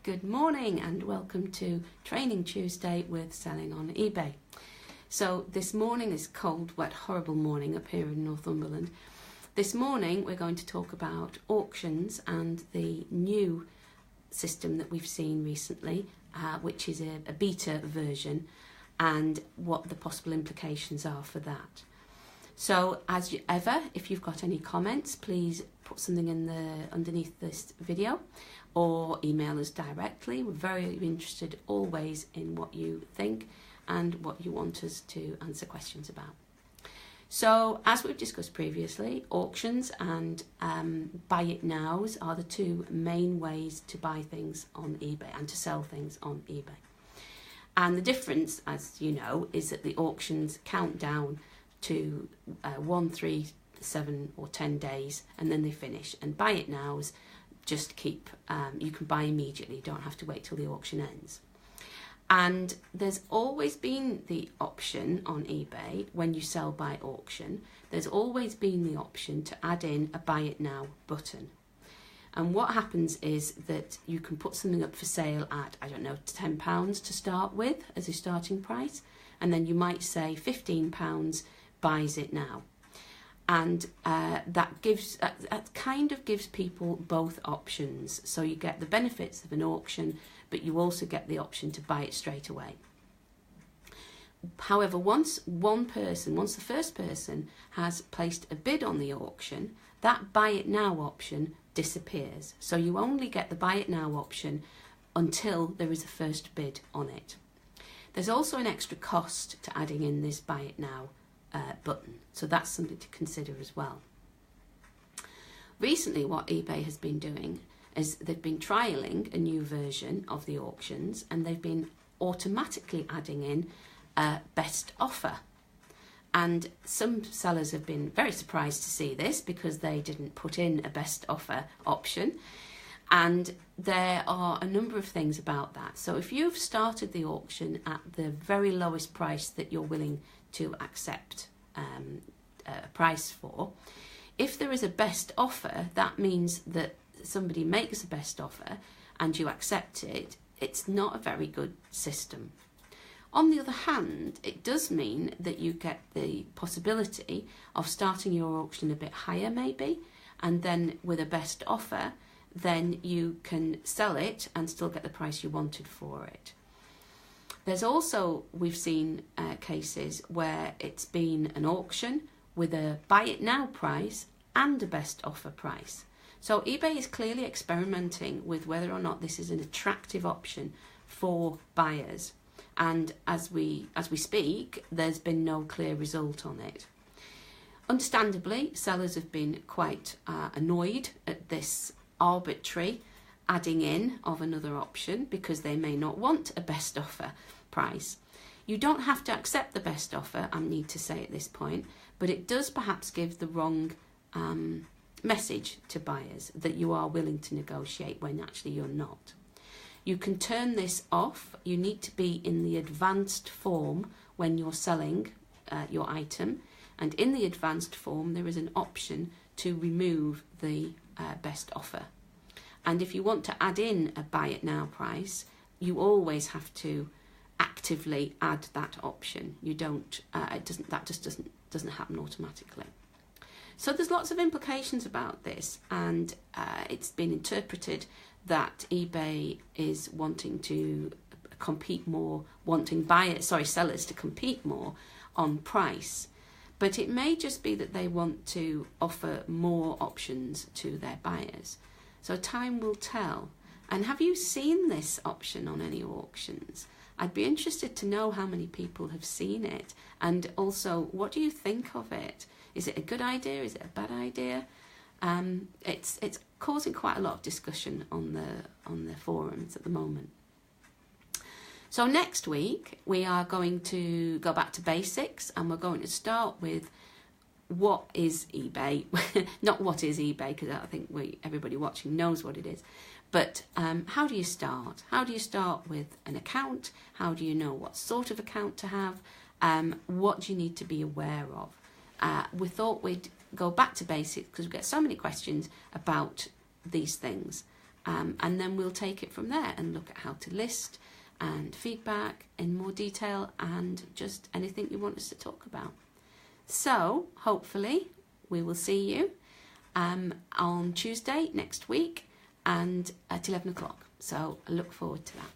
Good morning and welcome to Training Tuesday with Selling on eBay. So this morning is cold, wet, horrible morning up here in Northumberland. This morning we're going to talk about auctions and the new system that we've seen recently, which is a beta version, and what the possible implications are for that. So as ever, if you've got any comments, please put something in underneath this video or email us directly. We're very interested always in what you think and what you want us to answer questions about. So as we've discussed previously, auctions and buy it nows are the two main ways to buy things on eBay and to sell things on eBay. And the difference, as you know, is that the auctions count down to 1, 3, 7 or 10 days and then they finish, and buy it nows just keep, you can buy immediately, you don't have to wait till the auction ends. And there's always been the option on eBay, when you sell by auction, there's always been the option to add in a buy it now button. And what happens is that you can put something up for sale at, I don't know, £10 to start with as a starting price, and then you might say £15 buys it now. And that kind of gives people both options. So you get the benefits of an auction, but you also get the option to buy it straight away. However, once the first person has placed a bid on the auction, that buy it now option disappears. So you only get the buy it now option until there is a first bid on it. There's also an extra cost to adding in this buy it now button, so that's something to consider as well. Recently, what eBay has been doing is they've been trialling a new version of the auctions, and they've been automatically adding in a best offer. And some sellers have been very surprised to see this because they didn't put in a best offer option. And there are a number of things about that. So if you've started the auction at the very lowest price that you're willing to accept a price for, if there is a best offer, that means that somebody makes a best offer and you accept it. It's not a very good system. On the other hand, it does mean that you get the possibility of starting your auction a bit higher maybe, and then with a best offer, then you can sell it and still get the price you wanted for it. There's also, we've seen cases where it's been an auction with a buy it now price and a best offer price. So eBay is clearly experimenting with whether or not this is an attractive option for buyers. And as we speak, there's been no clear result on it. Understandably, sellers have been quite annoyed at this arbitrary adding in of another option because they may not want a best offer price. You don't have to accept the best offer, I need to say at this point, but it does perhaps give the wrong message to buyers that you are willing to negotiate when actually you're not. You can turn this off. You need to be in the advanced form when you're selling your item, and in the advanced form there is an option to remove the best offer. And if you want to add in a buy it now price, you always have to actively add that option. You don't. That just doesn't happen automatically. So there's lots of implications about this, and it's been interpreted that eBay is wanting to compete more, sellers to compete more on price. But it may just be that they want to offer more options to their buyers. So time will tell. And have you seen this option on any auctions? I'd be interested to know how many people have seen it, and also what do you think of it? Is it a good idea? Is it a bad idea? It's causing quite a lot of discussion on the forums at the moment. So next week we are going to go back to basics, and we're going to start with what is eBay. Not what is eBay, because I think everybody watching knows what it is. But how do you start? How do you start with an account? How do you know what sort of account to have? What do you need to be aware of? We thought we'd go back to basics because we get so many questions about these things. and then we'll take it from there and look at how to list and feedback in more detail and just anything you want us to talk about. So hopefully we will see you on Tuesday next week and at 11 o'clock. So I look forward to that.